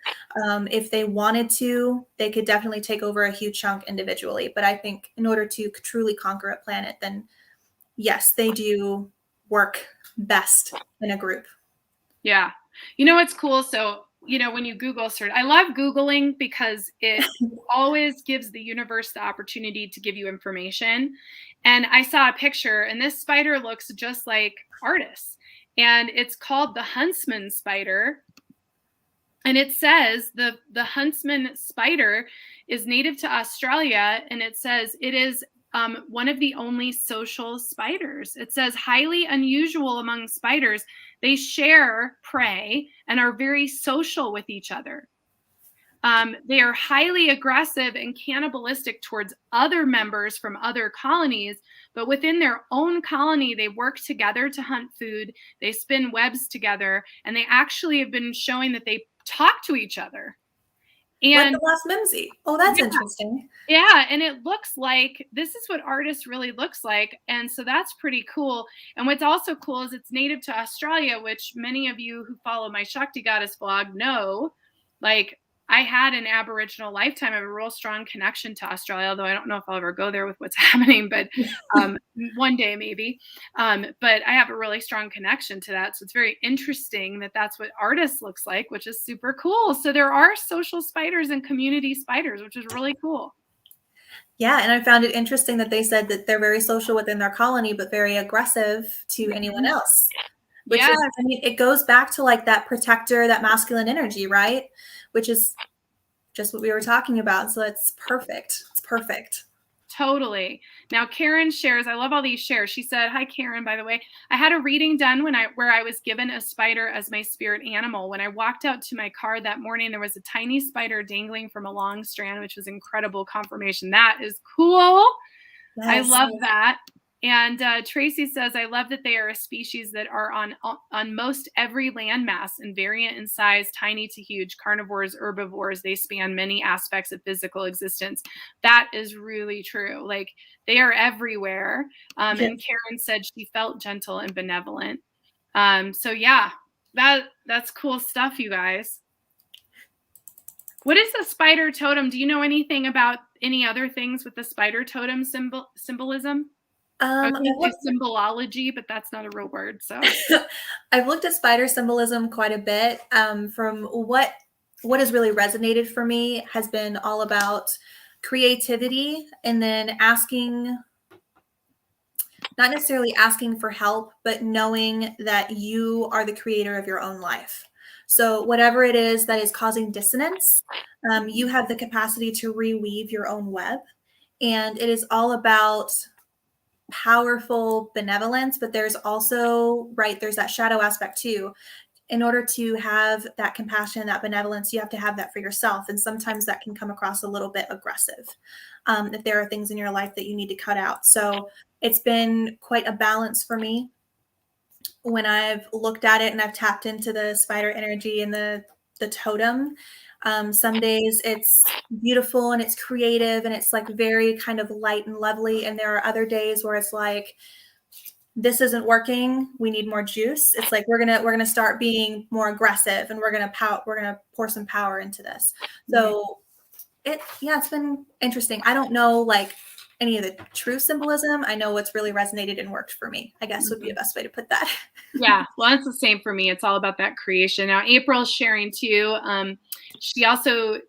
[SPEAKER 2] If they wanted to, they could definitely take over a huge chunk individually. But I think in order to truly conquer a planet, then yes, they do work best in a group.
[SPEAKER 1] Yeah. You know what's cool? So, when you Google search, I love Googling because it always gives the universe the opportunity to give you information. And I saw a picture, and this spider looks just like Artis. And it's called the Huntsman Spider. And it says the Huntsman Spider is native to Australia, and it says it is one of the only social spiders. It says highly unusual among spiders. They share prey and are very social with each other. They are highly aggressive and cannibalistic towards other members from other colonies, but within their own colony, they work together to hunt food. They spin webs together, and they actually have been showing that they talk to each other.
[SPEAKER 2] And like the last Mimsy. Oh, that's interesting.
[SPEAKER 1] Yeah, and it looks like this is what Artis really looks like, and so that's pretty cool. And what's also cool is it's native to Australia, which many of you who follow my Shakti Goddess blog know. Like, I had an Aboriginal lifetime. I have a real strong connection to Australia, although I don't know if I'll ever go there with what's happening, but one day maybe. But I have a really strong connection to that. So it's very interesting that that's what Artis looks like, which is super cool. So there are social spiders and community spiders, which is really cool.
[SPEAKER 2] Yeah, and I found it interesting that they said that they're very social within their colony, but very aggressive to anyone else. Which is, I mean, it goes back to like that protector, that masculine energy, right? Which is just what we were talking about. So it's perfect. It's perfect.
[SPEAKER 1] Totally. Now, Karen shares, I love all these shares. She said, hi, Karen, by the way. I had a reading done where I was given a spider as my spirit animal. When I walked out to my car that morning, there was a tiny spider dangling from a long strand, which was incredible confirmation. That is cool. Yes. I love that. And Tracy says, I love that they are a species that are on most every landmass and variant in size, tiny to huge, carnivores, herbivores. They span many aspects of physical existence. That is really true. Like, they are everywhere. Yes. And Karen said she felt gentle and benevolent. So yeah, that's cool stuff, you guys. What is the spider totem? Do you know anything about any other things with the spider totem symbolism? I think symbology, but that's not a real word. So
[SPEAKER 2] I've looked at spider symbolism quite a bit. From what has really resonated for me has been all about creativity, and then not necessarily asking for help, but knowing that you are the creator of your own life. So whatever it is that is causing dissonance, you have the capacity to reweave your own web. And it is all about powerful benevolence, but there's also, there's that shadow aspect too. In order to have that compassion, that benevolence, you have to have that for yourself. And sometimes that can come across a little bit aggressive if there are things in your life that you need to cut out. So it's been quite a balance for me when I've looked at it and I've tapped into the spider energy and the totem. Some days it's beautiful and it's creative and it's like very kind of light and lovely. And there are other days where it's like, this isn't working. We need more juice. It's like, we're going to start being more aggressive, and we're going to pour some power into this. So it's been interesting. I don't know like any of the true symbolism. I know what's really resonated and worked for me, I guess would be the best way to put that.
[SPEAKER 1] Yeah, well, it's the same for me. It's all about that creation. Now, April's sharing too. She also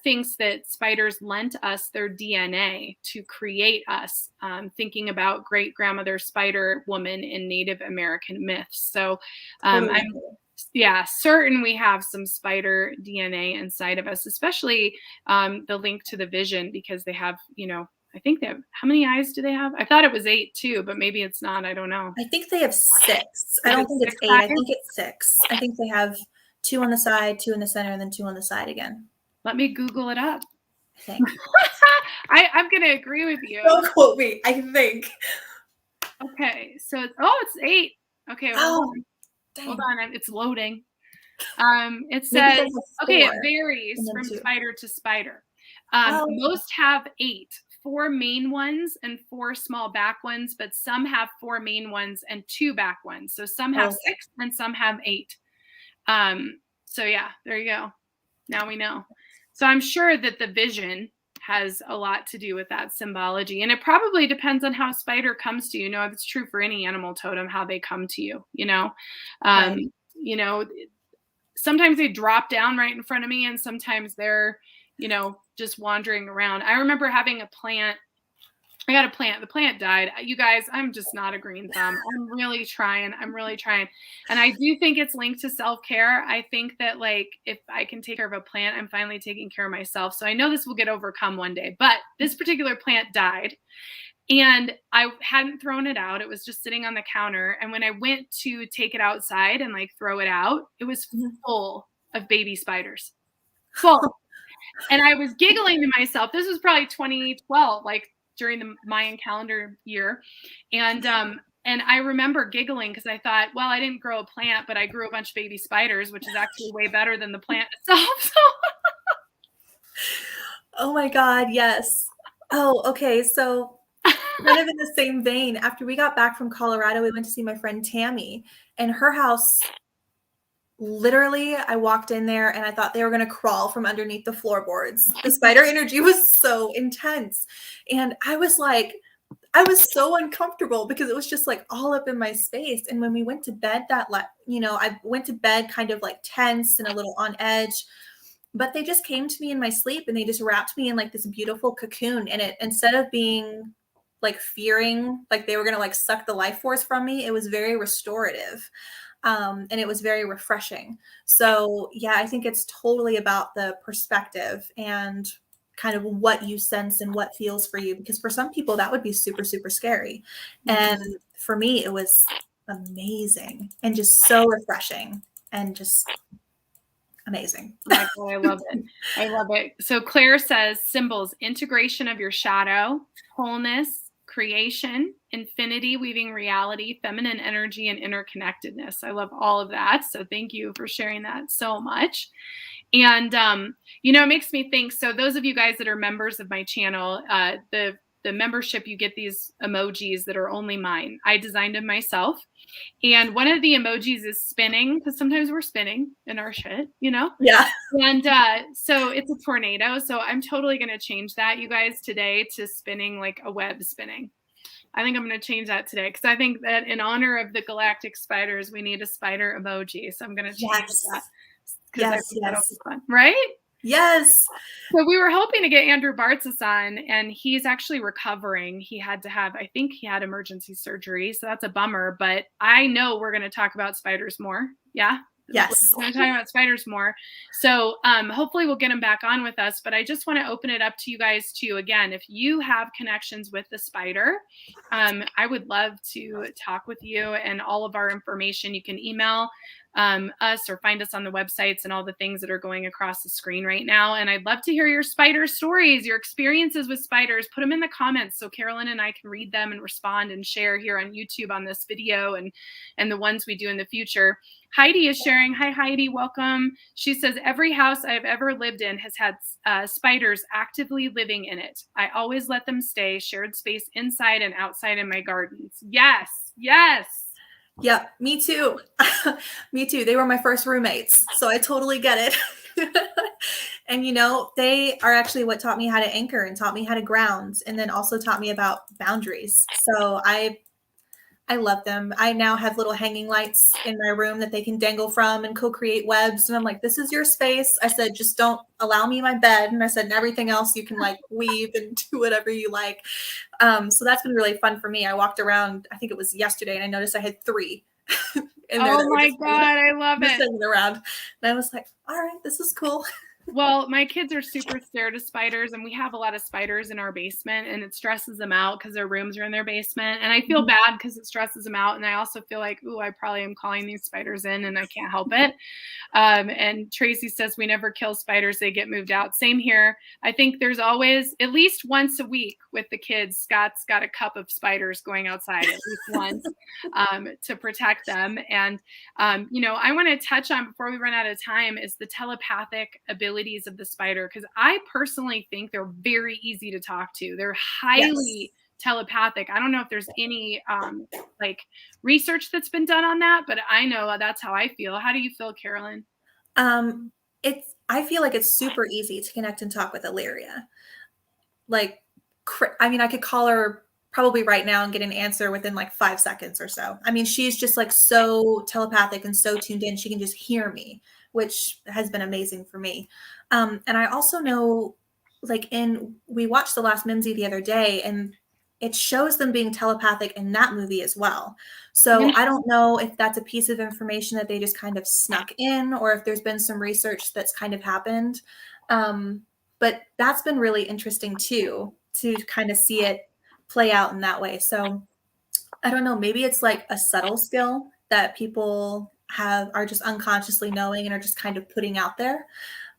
[SPEAKER 1] thinks that spiders lent us their DNA to create us, thinking about great grandmother spider woman in Native American myths. So
[SPEAKER 2] Totally.
[SPEAKER 1] I'm certain we have some spider DNA inside of us, especially the link to the vision, because they have, I think they have, how many eyes do they have? I thought it was 8 too, but maybe it's not. I don't know.
[SPEAKER 2] I think they have 6. I don't think it's 8. I think it's 6. I think they have 2 on the side, 2 in the center, and then 2 on the side again.
[SPEAKER 1] Let me Google it up.
[SPEAKER 2] I think.
[SPEAKER 1] I'm going to agree with you.
[SPEAKER 2] Don't quote me. I think.
[SPEAKER 1] Okay. So, it's 8. Okay. Hold on. It's loading. It says, okay, it varies from spider to spider. Most have 8. 4 main ones and 4 small back ones, but some have 4 main ones and 2 back ones. So some have 6 and some have 8. So yeah, there you go. Now we know. So I'm sure that the vision has a lot to do with that symbology. And it probably depends on how a spider comes to you. It's true for any animal totem, how they come to you, right. Sometimes they drop down right in front of me, and sometimes they're, just wandering around. I remember having a plant. I got a plant. The plant died. You guys, I'm just not a green thumb. I'm really trying. And I do think it's linked to self-care. I think that, like, if I can take care of a plant, I'm finally taking care of myself. So I know this will get overcome one day. But this particular plant died, and I hadn't thrown it out. It was just sitting on the counter. And when I went to take it outside and, like, throw it out, it was full of baby spiders. Full. And I was giggling to myself. This was probably 2012, like during the Mayan calendar year. And I remember giggling because I thought, well, I didn't grow a plant, but I grew a bunch of baby spiders, which is actually way better than the plant itself.
[SPEAKER 2] Oh my God, yes. Oh, okay. So kind of in the same vein, after we got back from Colorado, we went to see my friend Tammy, and her house, literally, I walked in there and I thought they were going to crawl from underneath the floorboards. The spider energy was so intense. And I was so uncomfortable because it was just like all up in my space. And when we went to bed I went to bed kind of like tense and a little on edge, but they just came to me in my sleep and they just wrapped me in like this beautiful cocoon. And it, instead of being like fearing, like they were going to like suck the life force from me, it was very restorative. And it was very refreshing. So yeah, I think it's totally about the perspective and kind of what you sense and what feels for you, because for some people that would be super, super scary. And for me, it was amazing and just so refreshing and just amazing.
[SPEAKER 1] I love it. I love it. So Claire says symbols: integration of your shadow, wholeness, creation, infinity, weaving reality, feminine energy, and interconnectedness. I love all of that. So thank you for sharing that so much. And, it makes me think, so those of you guys that are members of my channel, the membership, you get these emojis that are only mine. I designed them myself. And one of the emojis is spinning, because sometimes we're spinning in our shit, Yeah. And so it's a tornado. So I'm totally going to change that, you guys, today to spinning, like a web spinning. I think I'm going to change that today, because I think that in honor of the Galactic Spiders, we need a spider emoji. So I'm going to change that. Yes. Fun, right?
[SPEAKER 2] Yes.
[SPEAKER 1] So we were hoping to get Andrew Bartzis on, and he's actually recovering. I think he had emergency surgery. So that's a bummer, but I know we're going to talk about spiders more. Yeah.
[SPEAKER 2] Yes.
[SPEAKER 1] We're going to talk about spiders more. So hopefully we'll get him back on with us, but I just want to open it up to you guys too. Again, if you have connections with the spider, I would love to talk with you, and all of our information, you can email us or find us on the websites and all the things that are going across the screen right now. And I'd love to hear your spider stories, your experiences with spiders. Put them in the comments so Carolyn and I can read them and respond and share here on YouTube on this video and the ones we do in the future. Heidi is sharing. Hi, Heidi. Welcome. She says, every house I've ever lived in has had spiders actively living in it. I always let them stay, shared space inside and outside in my gardens. Yes. Yes.
[SPEAKER 2] Yeah, me too. Me too. They were my first roommates, so I totally get it. And, you know, they are actually what taught me how to anchor and taught me how to ground, and then also taught me about boundaries. So I love them. I now have little hanging lights in my room that they can dangle from and co-create webs. And I'm like, this is your space. I said, just don't allow me my bed. And I said, and everything else you can like weave and do whatever you like. So that's been really fun for me. I walked around, I think it was yesterday, and I noticed I had 3.
[SPEAKER 1] Oh my God, I love it.
[SPEAKER 2] Sitting around. And I was like, all right, this is cool.
[SPEAKER 1] Well, my kids are super scared of spiders, and we have a lot of spiders in our basement, and it stresses them out because their rooms are in their basement. And I feel bad because it stresses them out. And I also feel like, ooh, I probably am calling these spiders in and I can't help it. And Tracy says we never kill spiders, they get moved out. Same here. I think there's always at least once a week with the kids, Scott's got a cup of spiders going outside at least once to protect them. And, you know, I want to touch on before we run out of time is the telepathic abilities of the spider, because I personally think they're very easy to talk to. They're highly telepathic. I don't know if there's any like research that's been done on that, but I know that's how I feel. How do you feel, Carolyn?
[SPEAKER 2] I feel like it's super easy to connect and talk with Illyria. Like, I mean, I could call her probably right now and get an answer within like 5 seconds or so. I mean, she's just like so telepathic and so tuned in. She can just hear me, which has been amazing for me. And I also know, like, we watched The Last Mimsy the other day, and it shows them being telepathic in that movie as well. So I don't know if that's a piece of information that they just kind of snuck in, or if there's been some research that's kind of happened. But that's been really interesting too, to kind of see it play out in that way. So I don't know, maybe it's like a subtle skill that people are just unconsciously knowing and are just kind of putting out there.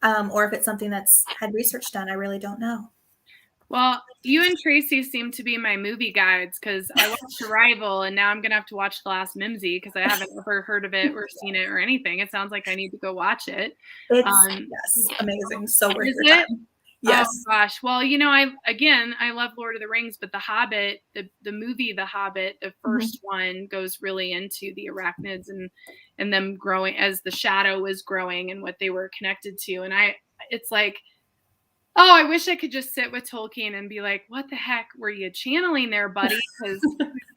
[SPEAKER 2] Or if it's something that's had research done, I really don't know.
[SPEAKER 1] Well, you and Tracy seem to be my movie guides, because I watched Arrival and now I'm going to have to watch The Last Mimsy because I haven't ever heard of it or seen it or anything. It sounds like I need to go watch it.
[SPEAKER 2] Yes, amazing. So worth
[SPEAKER 1] is
[SPEAKER 2] your
[SPEAKER 1] it?
[SPEAKER 2] time. Yes.
[SPEAKER 1] Oh gosh. Well, you know, I love Lord of the Rings, but The Hobbit, the movie The Hobbit, the first one goes really into the arachnids and them growing as the shadow was growing and what they were connected to. And it's like, oh, I wish I could just sit with Tolkien and be like, what the heck were you channeling there, buddy? Because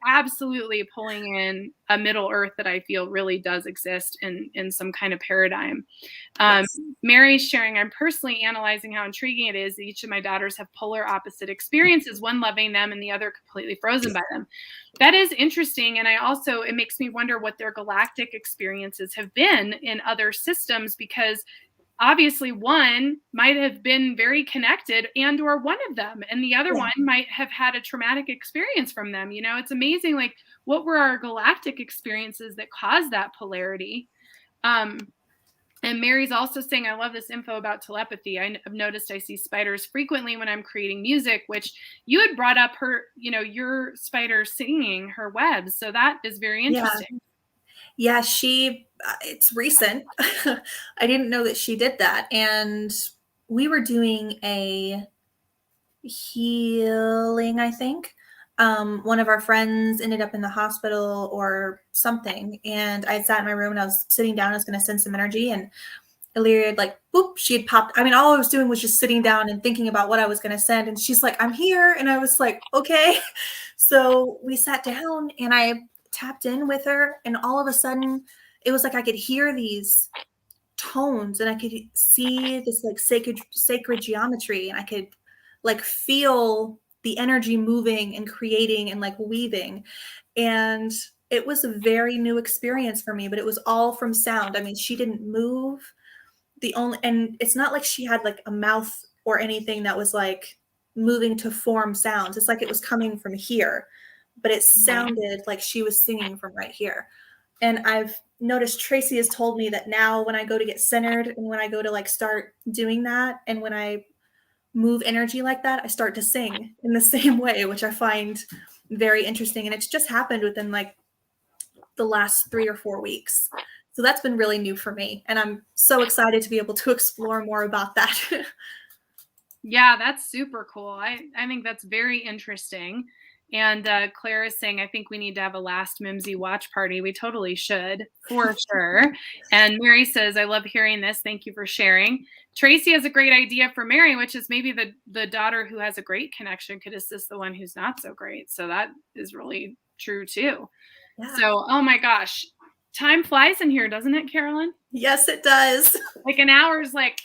[SPEAKER 1] absolutely pulling in a Middle Earth that I feel really does exist in some kind of paradigm. Mary's sharing, I'm personally analyzing how intriguing it is that each of my daughters have polar opposite experiences, one loving them and the other completely frozen by them. That is interesting. And it makes me wonder what their galactic experiences have been in other systems, because obviously one might have been very connected or one of them, and the other one might have had a traumatic experience from them. You know, it's amazing. Like, what were our galactic experiences that caused that polarity? And Mary's also saying, I love this info about telepathy. I've noticed I see spiders frequently when I'm creating music, which you had brought up your spider singing her webs. So that is very interesting.
[SPEAKER 2] Yeah, it's recent. I didn't know that she did that. And we were doing a healing, I think. One of our friends ended up in the hospital or something. And I sat in my room and I was sitting down. I was going to send some energy. And Illyria had like, boop, she had popped. I mean, all I was doing was just sitting down and thinking about what I was going to send. And she's like, I'm here. And I was like, okay. So we sat down and I tapped in with her, and all of a sudden it was like I could hear these tones and I could see this like sacred geometry, and I could like feel the energy moving and creating and like weaving. And it was a very new experience for me, but it was all from sound. I mean, she didn't move. And it's not like she had like a mouth or anything that was like moving to form sounds. It's like it was coming from here, but it sounded like she was singing from right here. And I've noticed Tracy has told me that now when I go to get centered and when I go to like start doing that, and when I move energy like that, I start to sing in the same way, which I find very interesting. And it's just happened within like the last 3 or 4 weeks. So that's been really new for me. And I'm so excited to be able to explore more about that.
[SPEAKER 1] Yeah, that's super cool. I think that's very interesting. And Claire is saying, I think we need to have a last Mimsy watch party. We totally should, for sure. And Mary says, I love hearing this. Thank you for sharing. Tracy has a great idea for Mary, which is maybe the daughter who has a great connection could assist the one who's not so great. So that is really true too. Yeah. So, oh my gosh, time flies in here, doesn't it, Carolyn?
[SPEAKER 2] Yes, it does.
[SPEAKER 1] Like an hour's like...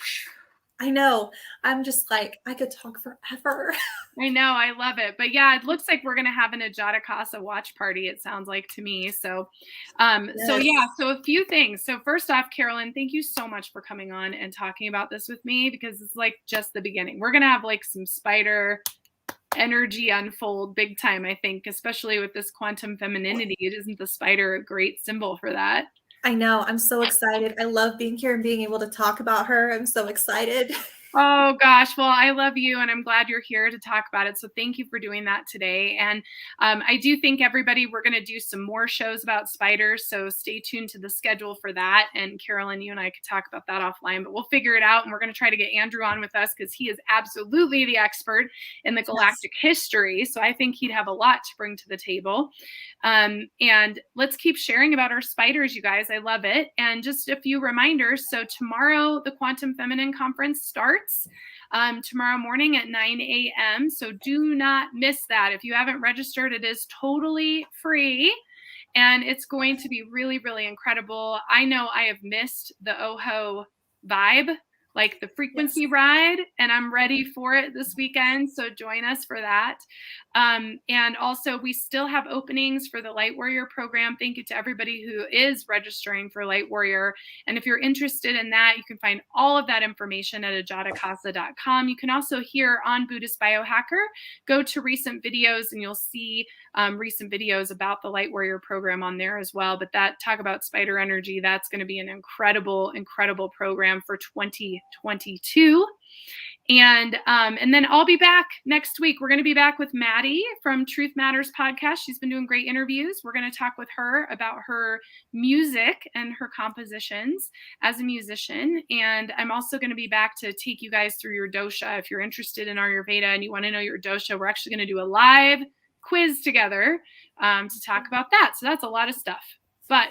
[SPEAKER 2] I know. I'm just like, I could talk forever.
[SPEAKER 1] I know. I love it. But yeah, it looks like we're going to have an Ajata Casa watch party, it sounds like to me. So, yes. So a few things. So first off, Carolyn, thank you so much for coming on and talking about this with me, because it's like just the beginning. We're going to have like some spider energy unfold big time, I think, especially with this quantum femininity. Isn't the spider a great symbol for that?
[SPEAKER 2] I know. I'm so excited. I love being here and being able to talk about her. I'm so excited.
[SPEAKER 1] Oh gosh, well, I love you and I'm glad you're here to talk about it. So thank you for doing that today. And I do think everybody, we're going to do some more shows about spiders. So stay tuned to the schedule for that. And Carolyn, you and I could talk about that offline, but we'll figure it out. And we're going to try to get Andrew on with us because he is absolutely the expert in the galactic history. So I think he'd have a lot to bring to the table. And let's keep sharing about our spiders, you guys. I love it. And just a few reminders. So tomorrow, the Quantum Feminine Conference starts tomorrow morning at 9 a.m. So do not miss that. If you haven't registered, it is totally free. And it's going to be really, really incredible. I know I have missed the OHO vibe, like the frequency ride, and I'm ready for it this weekend. So join us for that. And also we still have openings for the Light Warrior program. Thank you to everybody who is registering for Light Warrior. And if you're interested in that, you can find all of that information at ajatakasa.com. You can also hear on Buddhist Biohacker, go to recent videos and you'll see recent videos about the Light Warrior program on there as well. But that talk about spider energy, that's going to be an incredible, incredible program for 2022. And then I'll be back next week. We're going to be back with Maddie from Truth Matters podcast. She's been doing great interviews. We're going to talk with her about her music and her compositions as a musician. And I'm also going to be back to take you guys through your dosha. If you're interested in Ayurveda and you want to know your dosha, we're actually going to do a live quiz together to talk about that. So that's a lot of stuff. But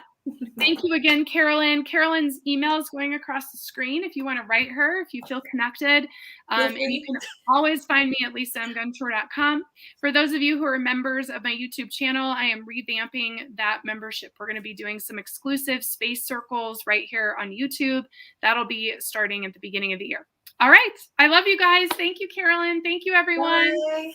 [SPEAKER 1] thank you again, Carolyn. Carolyn's email is going across the screen if you want to write her, if you feel connected. And you can always find me at lisamgunshore.com. For those of you who are members of my YouTube channel, I am revamping that membership. We're going to be doing some exclusive space circles right here on YouTube. That'll be starting at the beginning of the year. All right. I love you guys. Thank you, Carolyn. Thank you, everyone.
[SPEAKER 2] Bye.